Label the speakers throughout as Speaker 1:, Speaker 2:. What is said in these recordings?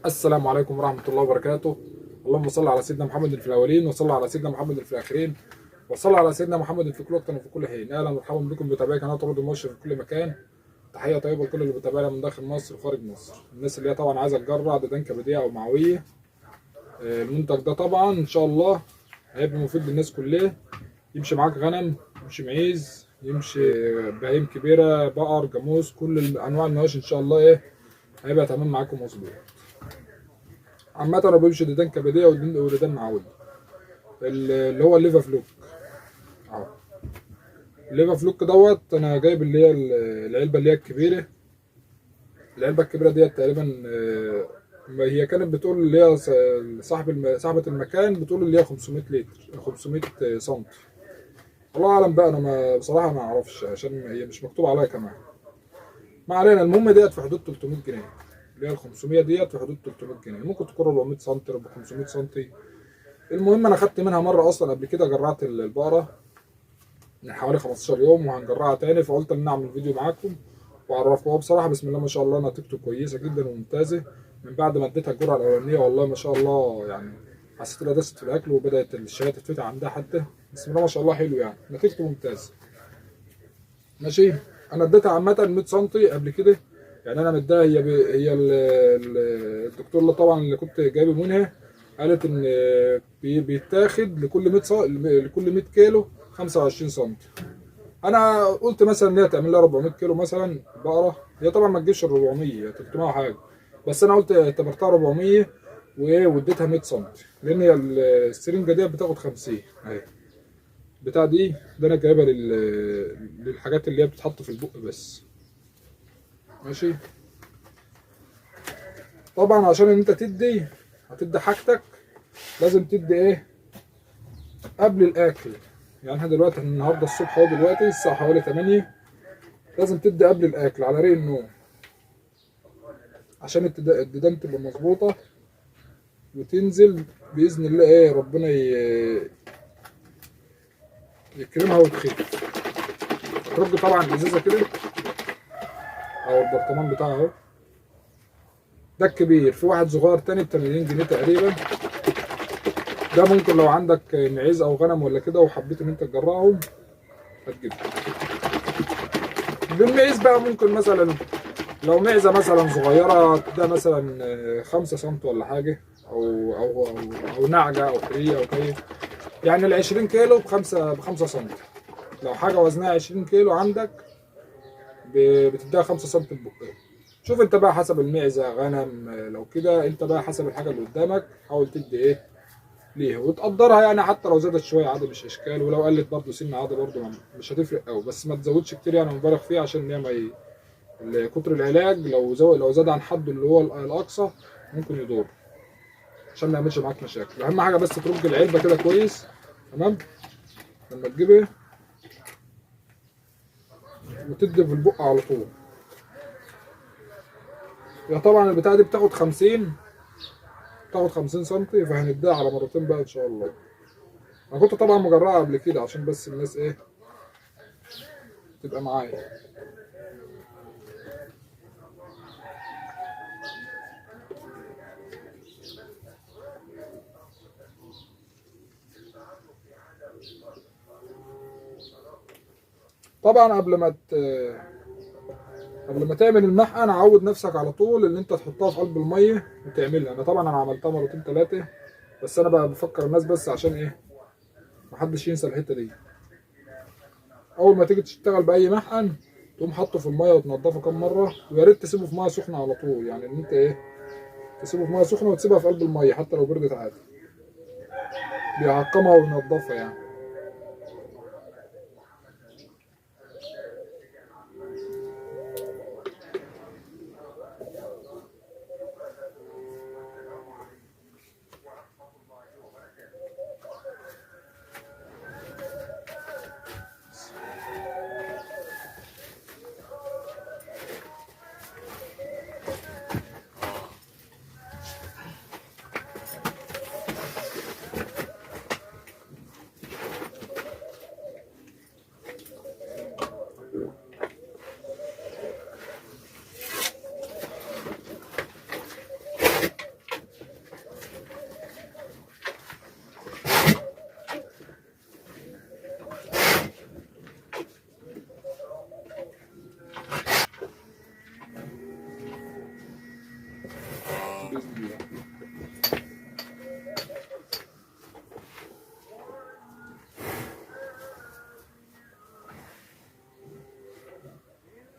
Speaker 1: السلام عليكم ورحمة الله وبركاته. اللهم صل على سيدنا محمد في الأولين، وصل على سيدنا محمد في الآخرين، وصل على سيدنا محمد في كل وقت وفي كل حين. أهلا ومرحبا بكم بمتابعي قناة رود المؤشر في كل مكان. تحية طيبة لكل اللي بيتابعنا من داخل مصر وخارج مصر. الناس اللي هي طبعا عايزة تجرع ديدان كبدية أو معوية، المنتج ده طبعا إن شاء الله هيبقى مفيد للناس كلها. يمشي معاك غنم، يمشي معيز، يمشي بهايم كبيرة، بقر، جاموس، كل أنواع المواشي إن شاء الله هيبقى تمام معاكم مظبوط. عامة انا بمشي ديدان كبدية وديدان معوية. اللي هو الليفا فلوك اهو. الليفا فلوك دوت انا جايب اللي هي العلبة اللي هي الكبيرة. العلبة الكبيرة ديت تقريبا هي كانت بتقول اللي هي صاحبة المكان بتقول اللي هي 500 لتر 500 سم. الله اعلم بقى، انا ما بصراحة ما اعرفش عشان هي مش مكتوب عليها كمان. ما علينا، المهم ديت في حدود 300 جنيه. اللي هي ال 500 ديت في حدود 300 جنيه، ممكن تكون 400 سم 500 سم. المهم انا خدت منها مره اصلا قبل كده، جرعت البقره من حوالي 15 يوم وهنجرعها تاني، فقلت ان اعمل فيديو معاكم واعرفكم. هو بصراحه بسم الله ما شاء الله نتيجته كويسه جدا وممتازه. من بعد ما اديتها الجرعه الاولانيه والله ما شاء الله، يعني حسيت انها دست في الاكل وبدات الشهيه تتفتح عندها حتى. بسم الله ما شاء الله حلو، يعني نتيجته ممتازه. ماشي. انا اديتها عامه 100 سم قبل كده. يعني انا مديها هي الدكتور اللي طبعا اللي كنت جايبه منها قالت ان بيتاخد لكل 100 كيلو 25 سم. انا قلت مثلا ان هي تعمل لها 400 كيلو مثلا بقره. هي طبعا ما تجيبش ال 400، هي 300 وحاجه، بس انا قلت اعتبرتها 400 واديتها 100 سم، لان هي السرنجه دي بتاخد 50 اهي. بتاع ده انا جايبها للحاجات اللي هي بتتحط في البق بس. ماشي. طبعا عشان ان انت هتدي حاجتك لازم تدي قبل الاكل. يعني احنا دلوقتي النهارده الصبح اهو، دلوقتي الساعه حوالي 8، لازم تدي قبل الاكل على ريق النوم عشان الديدان تبقى مظبوطه وتنزل باذن الله. ربنا يكرمها وتخير. ترج طبعا الازازه كده او البرطمان بتاعها اهو. ده الكبير، في واحد صغير تاني ب 80 جنيه تقريبا. ده ممكن لو عندك معيز او غنم ولا كده وحبيت ان انت تجرعهم هتجيبه. بالمعيز بقى ممكن مثلا لو معزه مثلا صغيره تديها مثلا 5 سم ولا حاجه، او نعجه او حريه او كيف. يعني ال 20 كيلو ب5 سم. لو حاجه وزنها 20 كيلو عندك بتديها 5 سم ببقها. شوف انت بقى حسب المعزه غنم، لو كده انت بقى حسب الحاجه اللي قدامك حاول تدي ليها وتقدرها. يعني حتى لو زادت شويه عادي مش اشكال، ولو قلت برضه سن عادي برضه مش هتفرق قوي، بس ما تزودش كتير يعني مبالغ فيها عشان هي ما كتر العلاج لو زاد عن حده اللي هو الاقصى ممكن يضر، عشان ما يعملش معاك مشاكل. اهم حاجه بس ترج العلبه كده كويس تمام لما تجيبها وتدي في البق على طول. يا طبعا البتاعه دي بتاخد 50 سم، فهنديها على مرتين بقى ان شاء الله. انا كنت طبعا مجرعها قبل كده عشان بس الناس تبقى معايا. طبعا قبل ما تعمل المحقن عود نفسك على طول ان انت تحطها في قلب الميه وتعملها. انا عملتها مرتين ثلاثه، بس انا بقى بفكر الناس بس عشان محدش ينسى الحته دي. اول ما تيجي تشتغل باي محقن تقوم حاطه في الميه وتنضفه كام مره، ويا ريت تسيبه في ميه سخنه على طول. يعني ان انت تسيبه في ميه سخنه وتسيبها في قلب الميه حتى لو بردت عادي، بيعقمها وينضفها يعني. باذن الله.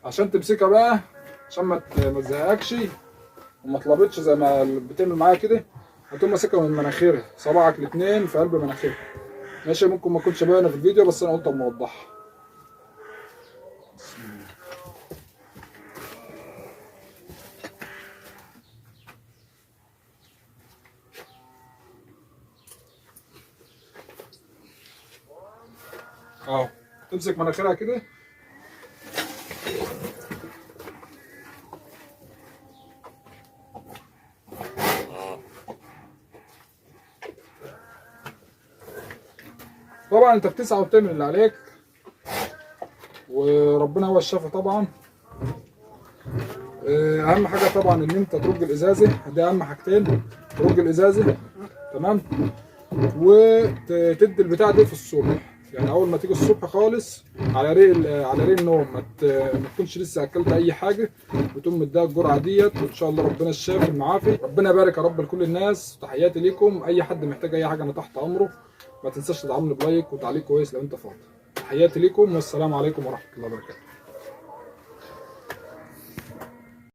Speaker 1: عشان تمسكها بقى، عشان ما تزهقكش وما طلبتش زي ما بتعمل معايا كده، هتقوم ماسكها من مناخيرها، صباعك الاثنين في قلب مناخيرها. ماشي، ممكن ما اكونش باينه في الفيديو بس انا قلت اما اوضحها. اهو تمسك مناخيرها كده، طبعا انت بتسعى وبتعمل اللي عليك وربنا هو الشافي طبعا. اهم حاجه طبعا ان انت ترج الازازه، دي اهم حاجتين، ترج الازازه تمام، وتدي البتاع دي في الصبح، يعني اول ما تيجي الصبح خالص على ريق النوم، ما تكونش لسه اكلت اي حاجه، بتقوم مديها الجرعه ديت، وان شاء الله ربنا الشافي المعافي. ربنا يبارك يا رب لكل الناس، تحياتي ليكم. اي حد محتاج اي حاجه انا تحت امره، ما تنساش تدعمني بلايك وتعليق كويس لو انت فاضي. تحياتي ليكم والسلام عليكم ورحمه الله وبركاته.